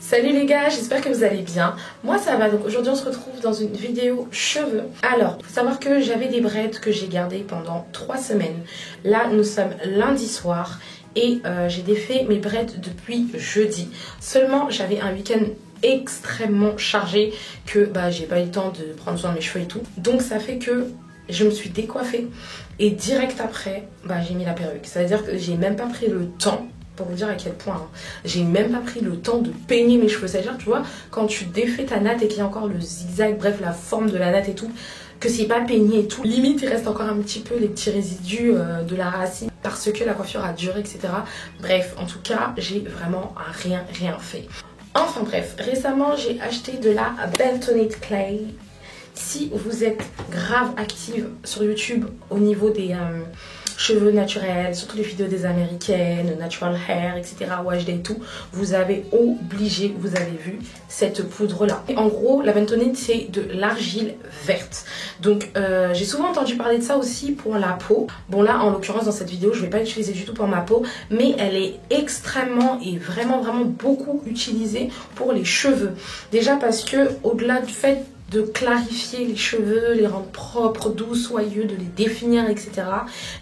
Salut les gars, j'espère que vous allez bien. Moi ça va, donc aujourd'hui on se retrouve dans une vidéo cheveux. Alors, faut savoir que j'avais des braids que j'ai gardées pendant 3 semaines. Là nous sommes lundi soir et j'ai défait mes braids depuis jeudi. Seulement j'avais un week-end extrêmement chargé que j'ai pas eu le temps de prendre soin de mes cheveux et tout. Donc ça fait que je me suis décoiffée et direct après j'ai mis la perruque. Ça veut dire que j'ai même pas pris le temps. Pour vous dire à quel point, j'ai même pas pris le temps de peigner mes cheveux. C'est-à-dire, tu vois, quand tu défais ta natte et qu'il y a encore le zigzag, bref, la forme de la natte et tout, que c'est pas peigné et tout, limite il reste encore un petit peu les petits résidus de la racine parce que la coiffure a duré, etc. Bref, en tout cas, j'ai vraiment rien fait. Enfin bref, récemment j'ai acheté de la Bentonite Clay. Si vous êtes grave active sur YouTube au niveau des cheveux naturels, surtout les vidéos des américaines, natural hair, etc., HD et tout, vous avez obligé, vous avez vu cette poudre là. Et en gros, la Bentonite c'est de l'argile verte. Donc j'ai souvent entendu parler de ça aussi pour la peau. Bon là en l'occurrence dans cette vidéo je ne vais pas l'utiliser du tout pour ma peau, mais elle est extrêmement et vraiment beaucoup utilisée pour les cheveux. Déjà parce que au-delà du fait de clarifier les cheveux, les rendre propres, doux, soyeux, de les définir, etc.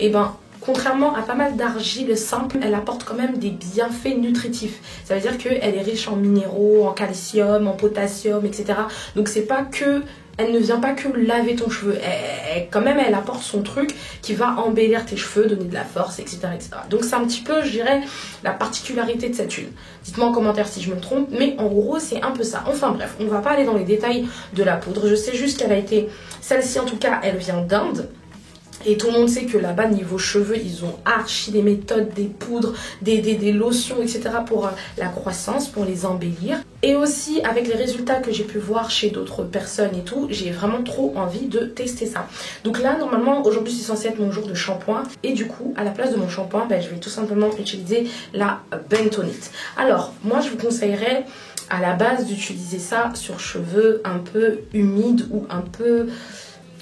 Et contrairement à pas mal d'argiles simples, elle apporte quand même des bienfaits nutritifs. Ça veut dire qu'elle est riche en minéraux, en calcium, en potassium, etc. Donc c'est pas que... Elle ne vient pas que laver ton cheveu, elle apporte son truc qui va embellir tes cheveux, donner de la force, etc. Donc c'est un petit peu, je dirais, la particularité de cette huile. Dites-moi en commentaire si je me trompe, mais en gros c'est un peu ça. Enfin bref, on va pas aller dans les détails de la poudre. Je sais juste qu'elle a été, celle-ci en tout cas, elle vient d'Inde. Et tout le monde sait que là-bas, niveau cheveux, ils ont archi des méthodes, des poudres, des lotions, etc. pour la croissance, pour les embellir. Et aussi, avec les résultats que j'ai pu voir chez d'autres personnes et tout, j'ai vraiment trop envie de tester ça. Donc là, normalement, aujourd'hui, c'est censé être mon jour de shampoing. Et du coup, à la place de mon shampoing, je vais tout simplement utiliser la Bentonite. Alors, moi, je vous conseillerais à la base d'utiliser ça sur cheveux un peu humides ou un peu...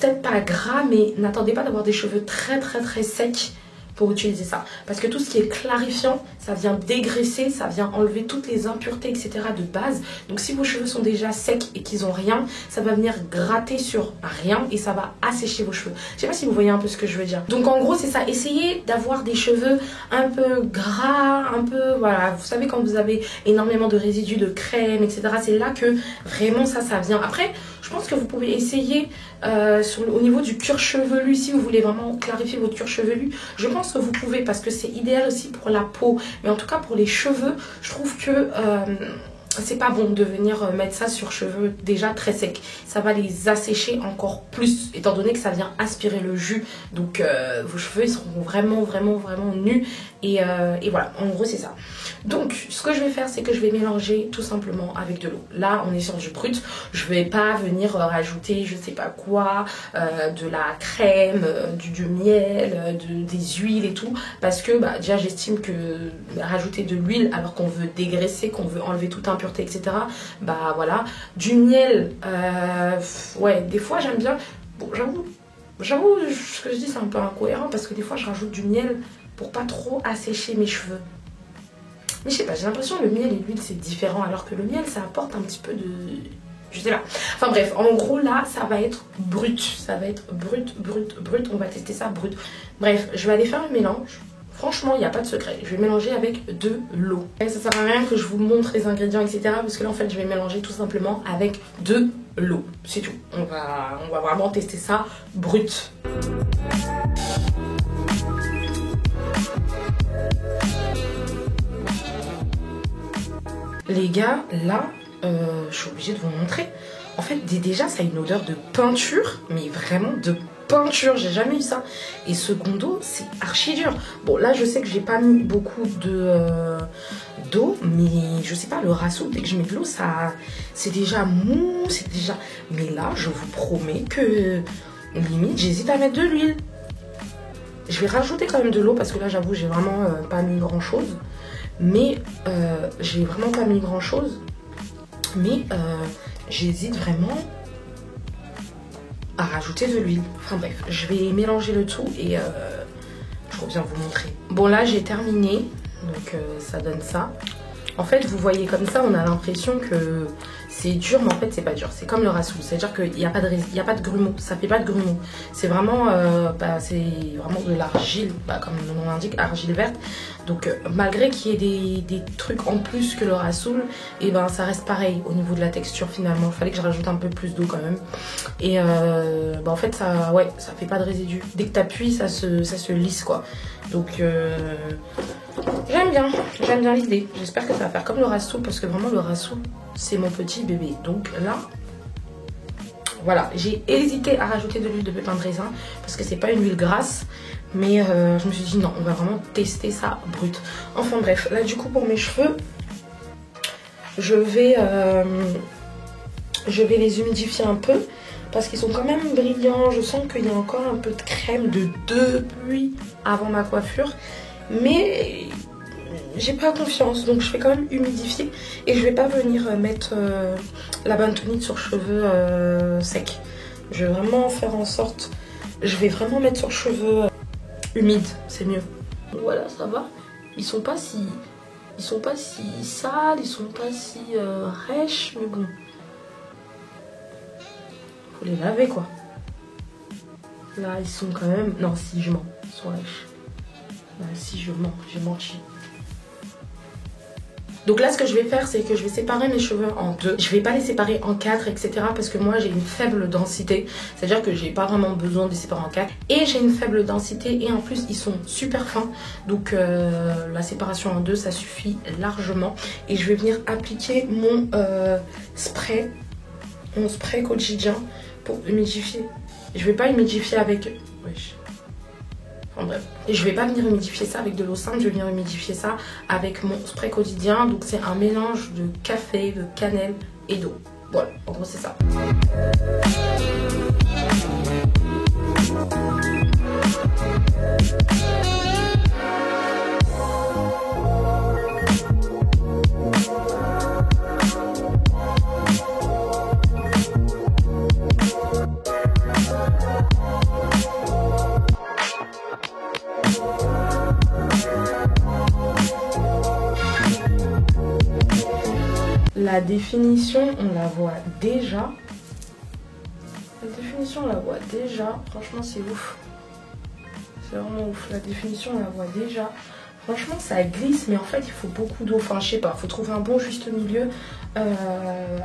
peut-être pas gras, mais n'attendez pas d'avoir des cheveux très secs pour utiliser ça. Parce que tout ce qui est clarifiant, ça vient dégraisser, ça vient enlever toutes les impuretés, etc. de base. Donc si vos cheveux sont déjà secs et qu'ils ont rien, ça va venir gratter sur rien et ça va assécher vos cheveux. Je sais pas si vous voyez un peu ce que je veux dire. Donc en gros, c'est ça. Essayez d'avoir des cheveux un peu gras, un peu... Voilà, vous savez quand vous avez énormément de résidus de crème, etc. C'est là que vraiment ça vient. Après, je pense que vous pouvez essayer au niveau du cuir chevelu, si vous voulez vraiment clarifier votre cuir chevelu, je pense que vous pouvez parce que c'est idéal aussi pour la peau. Mais en tout cas pour les cheveux, je trouve que c'est pas bon de venir mettre ça sur cheveux déjà très secs. Ça va les assécher encore plus étant donné que ça vient aspirer le jus. Donc vos cheveux ils seront vraiment nus et voilà, en gros c'est ça. Donc ce que je vais faire c'est que je vais mélanger tout simplement avec de l'eau. Là on est sur du brut, je vais pas venir rajouter je sais pas quoi, de la crème, du miel, des huiles et tout. Parce que déjà j'estime que rajouter de l'huile alors qu'on veut dégraisser, qu'on veut enlever toute impureté, etc. Voilà. Du miel, ouais, des fois j'aime bien. Bon, j'avoue, ce que je dis c'est un peu incohérent parce que des fois je rajoute du miel pour pas trop assécher mes cheveux. Mais je sais pas, j'ai l'impression que le miel et l'huile c'est différent alors que le miel ça apporte un petit peu de... Je sais pas. Enfin bref, en gros là ça va être brut. Ça va être brut. On va tester ça brut. Bref, je vais aller faire le mélange. Franchement, il n'y a pas de secret. Je vais mélanger avec de l'eau. Ça sert à rien que je vous montre les ingrédients, etc. Parce que là, en fait, je vais mélanger tout simplement avec de l'eau. C'est tout. On va vraiment tester ça brut. Les gars, là, je suis obligée de vous montrer. En fait, déjà, ça a une odeur de peinture, mais vraiment de peinture. J'ai jamais eu ça. Et secondo, c'est archi dur. Bon, là, je sais que j'ai pas mis beaucoup d'eau, mais je sais pas, le rinceau, dès que je mets de l'eau, ça, c'est déjà mou, c'est déjà... Mais là, je vous promets que, limite, j'hésite à mettre de l'huile. Je vais rajouter quand même de l'eau parce que là, j'avoue, j'ai vraiment pas mis grand-chose. Mais j'ai vraiment pas mis grand chose. Mais j'hésite vraiment à rajouter de l'huile. Enfin bref, je vais mélanger le tout et je reviens vous montrer. Bon là j'ai terminé. Donc ça donne ça. En fait, vous voyez comme ça, on a l'impression que c'est dur, mais en fait, c'est pas dur. C'est comme le rasoul, c'est-à-dire qu'il n'y a pas de grumeaux, ça fait pas de grumeaux. C'est vraiment de l'argile, comme le nom l'indique, argile verte. Donc, malgré qu'il y ait des trucs en plus que le rasoul, et ben ça reste pareil au niveau de la texture finalement. Il fallait que je rajoute un peu plus d'eau quand même. Et en fait, ça fait pas de résidus. Dès que t'appuies, ça se lisse quoi. Donc j'aime bien l'idée. J'espère que ça va faire comme le rasoul parce que vraiment le rasoul c'est mon petit bébé. Donc là, voilà, j'ai hésité à rajouter de l'huile de pépin de raisin parce que c'est pas une huile grasse. Mais je me suis dit non, on va vraiment tester ça brut. Enfin bref, là du coup pour mes cheveux, je vais les humidifier un peu. Parce qu'ils sont quand même brillants. Je sens qu'il y a encore un peu de crème depuis avant ma coiffure. Mais j'ai pas confiance. Donc je vais quand même humidifier. Et je vais pas venir mettre la bentonite sur cheveux secs. Je vais vraiment faire en sorte... Je vais vraiment mettre sur cheveux humides. C'est mieux. Voilà, ça va. Ils sont pas si sales. Ils sont pas si rêches. Mais bon... Faut les laver quoi. Là ils sont quand même... Non si je mens, ils sont lâches. Là si je mens, j'ai menti. Donc là ce que je vais faire c'est que je vais séparer mes cheveux en deux. Je vais pas les séparer en quatre etc. Parce que moi j'ai une faible densité. C'est à dire que j'ai pas vraiment besoin de les séparer en quatre. Et j'ai une faible densité et en plus ils sont super fins. Donc la séparation en deux ça suffit largement. Et je vais venir appliquer mon spray quotidien pour humidifier. Je vais pas humidifier avec... Wesh. Enfin bref. Et je vais pas venir humidifier ça avec de l'eau simple, je vais venir humidifier ça avec mon spray quotidien. Donc c'est un mélange de café, de cannelle et d'eau. Voilà, en gros c'est ça. La définition, on la voit déjà. La définition, on la voit déjà. Franchement, c'est ouf. C'est vraiment ouf. La définition, on la voit déjà. Franchement, ça glisse, mais en fait, il faut beaucoup d'eau. Enfin, je sais pas, il faut trouver un bon juste milieu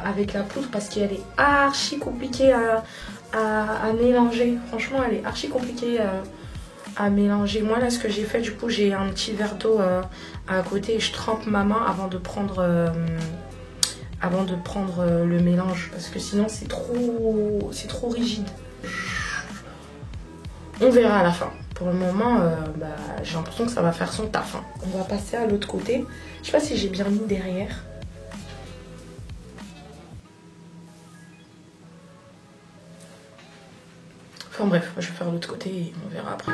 avec la poudre parce qu'elle est archi compliquée à mélanger. Franchement, elle est archi compliquée à mélanger. Moi, là, ce que j'ai fait, du coup, j'ai un petit verre d'eau à côté et je trempe ma main avant de prendre le mélange parce que sinon c'est trop rigide. On verra à la fin. Pour le moment j'ai l'impression que ça va faire son taf. On va passer à l'autre côté. Je sais pas si j'ai bien mis derrière. Enfin bref, je vais faire l'autre côté et on verra après.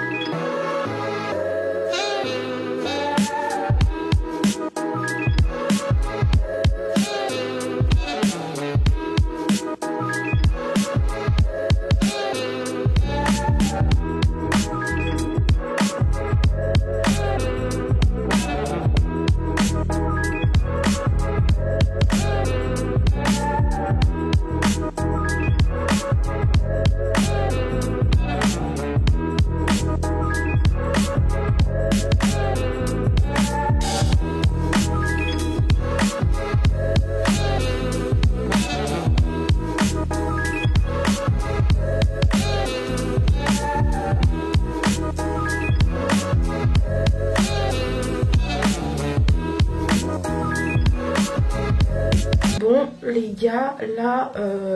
Les gars, là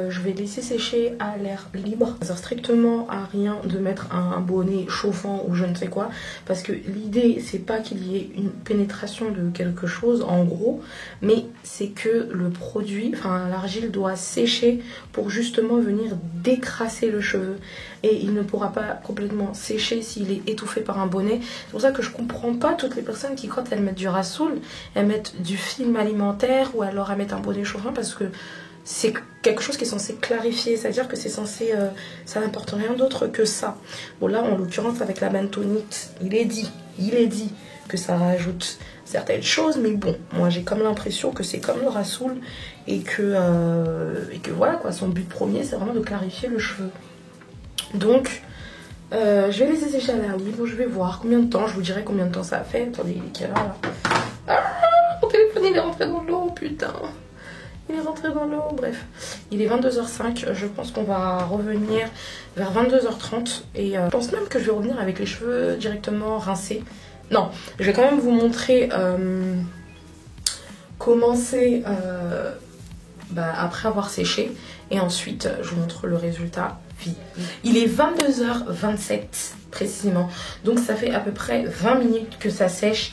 je vais laisser sécher à l'air libre. Ça sert strictement à rien de mettre un bonnet chauffant ou je ne sais quoi, parce que l'idée c'est pas qu'il y ait une pénétration de quelque chose en gros, mais c'est que le produit, enfin l'argile doit sécher pour justement venir décrasser le cheveu et il ne pourra pas complètement sécher s'il est étouffé par un bonnet. C'est pour ça que je comprends pas toutes les personnes qui, quand elles mettent du rasoul, elles mettent du film alimentaire ou alors elles mettent un bonnet chauffant, parce que c'est quelque chose qui est censé clarifier, c'est-à-dire que c'est censé, ça n'importe rien d'autre que ça. Bon là en l'occurrence avec la bentonite, il est dit que ça rajoute certaines choses, mais bon, moi j'ai comme l'impression que c'est comme le Rasoul et que voilà quoi, son but premier c'est vraiment de clarifier le cheveu. Donc je vais les sécher à l'air libre, je vais voir combien de temps, je vous dirai combien de temps ça a fait. Attendez, il est quelle heure là? Ah, mon téléphone il est rentré dans l'eau, putain. Il est rentré dans l'eau, bref. Il est 22h05, je pense qu'on va revenir vers 22h30. Et je pense même que je vais revenir avec les cheveux directement rincés. Non, je vais quand même vous montrer comment c'est après avoir séché. Et ensuite, je vous montre le résultat. Il est 22h27 précisément. Donc ça fait à peu près 20 minutes que ça sèche.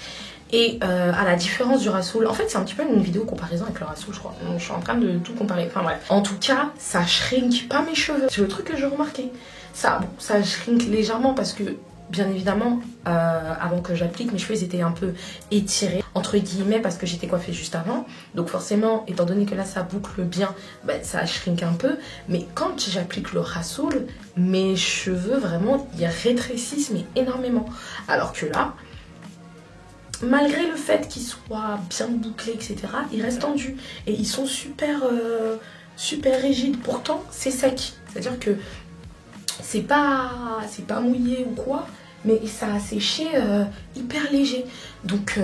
Et à la différence du Rasoul, en fait c'est un petit peu une vidéo comparaison avec le Rasoul je crois. Donc, je suis en train de tout comparer, enfin bref. En tout cas, ça shrink pas mes cheveux. C'est le truc que j'ai remarqué. Ça shrink légèrement parce que, bien évidemment, avant que j'applique, mes cheveux ils étaient un peu étirés, entre guillemets, parce que j'étais coiffée juste avant. Donc forcément, étant donné que là ça boucle bien, ça shrink un peu. Mais quand j'applique le Rasoul, mes cheveux vraiment, ils rétrécissent mais énormément. Alors que là, malgré le fait qu'ils soient bien bouclés, etc., ils restent tendus. Et ils sont super rigides. Pourtant, c'est sec. C'est-à-dire que c'est pas mouillé ou quoi, mais ça a séché hyper léger. Donc,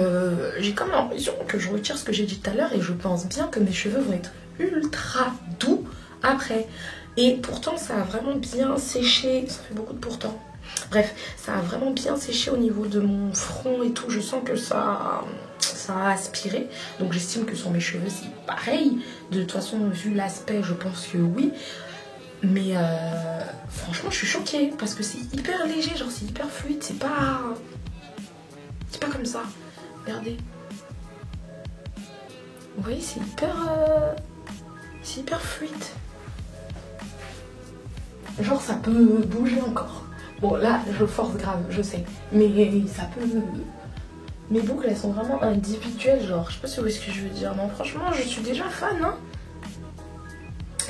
j'ai comme l'impression que je retire ce que j'ai dit tout à l'heure et je pense bien que mes cheveux vont être ultra doux après. Et pourtant, ça a vraiment bien séché. Ça fait beaucoup de pourtant. Bref, ça a vraiment bien séché au niveau de mon front et tout. Je sens que ça a aspiré. Donc j'estime que sur mes cheveux c'est pareil. De toute façon, vu l'aspect, je pense que oui. Mais franchement, je suis choquée parce que c'est hyper léger, genre c'est hyper fluide. C'est pas comme ça. Regardez. Vous voyez, c'est hyper fluide. Genre ça peut bouger encore. Bon là je force grave, je sais, mais ça peut... Mes boucles elles sont vraiment individuelles, genre je sais pas si vous voyez ce que je veux dire. Non franchement je suis déjà fan hein.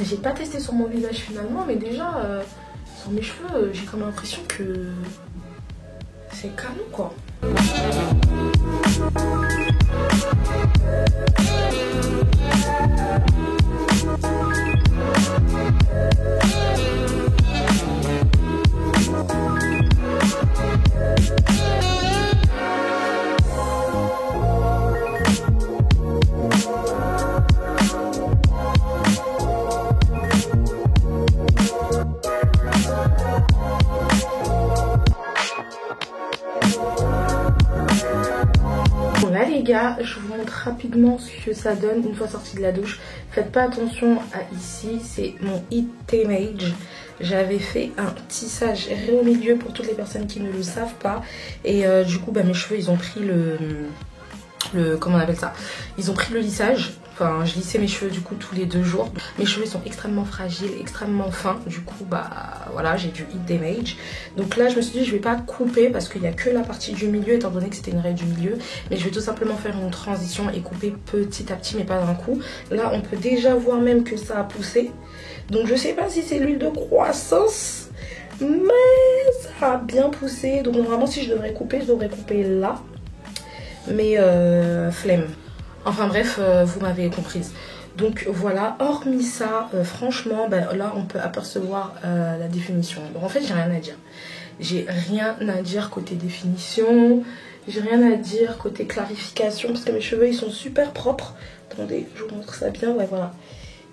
J'ai pas testé sur mon visage finalement, mais déjà sur mes cheveux j'ai comme l'impression que c'est canon quoi. Je vous montre rapidement ce que ça donne une fois sortie de la douche. Faites pas attention à ici, c'est mon Itemage. J'avais fait un tissage au milieu pour toutes les personnes qui ne le savent pas. Et du coup, mes cheveux, ils ont pris comment on appelle ça? Ils ont pris le lissage. Enfin, je lissais mes cheveux du coup tous les 2 jours. Mes cheveux sont extrêmement fragiles, extrêmement fins. Du coup, voilà, j'ai du Itemage. Donc là, je me suis dit, je vais pas couper parce qu'il n'y a que la partie du milieu, étant donné que c'était une raie du milieu. Mais je vais tout simplement faire une transition et couper petit à petit, mais pas d'un coup. Là, on peut déjà voir même que ça a poussé. Donc je sais pas si c'est l'huile de croissance, mais ça a bien poussé. Donc normalement, si je devrais couper là. Mais flemme. Enfin bref, vous m'avez comprise. Donc voilà, hormis ça, franchement, là on peut apercevoir la définition. Donc en fait, j'ai rien à dire. J'ai rien à dire côté définition. J'ai rien à dire côté clarification parce que mes cheveux ils sont super propres. Attendez, je vous montre ça bien. Ouais, voilà.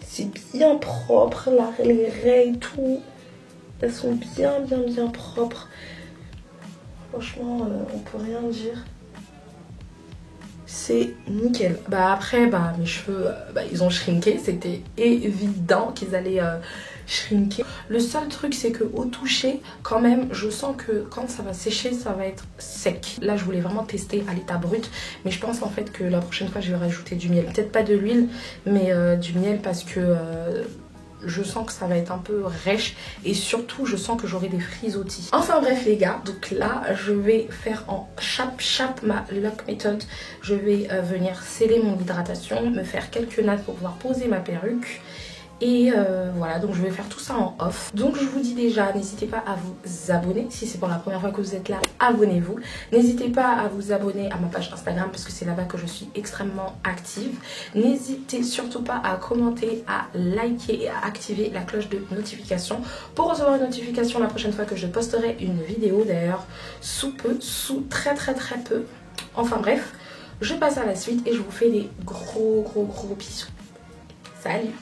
C'est bien propre. Là, les raies et tout, elles sont bien propres. Franchement, on peut rien dire. C'est nickel. Après, mes cheveux, ils ont shrinké. C'était évident qu'ils allaient shrinker. Le seul truc, c'est que au toucher, quand même, je sens que quand ça va sécher, ça va être sec. Là, je voulais vraiment tester à l'état brut. Mais je pense en fait que la prochaine fois, je vais rajouter du miel. Peut-être pas de l'huile, mais du miel parce que... je sens que ça va être un peu rêche et surtout je sens que j'aurai des frisottis. Enfin bref les gars, donc là je vais faire en chap ma lock méthode. Je vais venir sceller mon hydratation, me faire quelques nattes pour pouvoir poser ma perruque Et voilà, donc je vais faire tout ça en off. Donc je vous dis déjà, n'hésitez pas à vous abonner. Si c'est pour la première fois que vous êtes là, abonnez-vous. N'hésitez pas à vous abonner à ma page Instagram parce que c'est là-bas que je suis extrêmement active. N'hésitez surtout pas à commenter, à liker et à activer la cloche de notification pour recevoir une notification la prochaine fois que je posterai une vidéo. D'ailleurs, sous très peu. Enfin bref, je passe à la suite et je vous fais des gros bisous. Salut!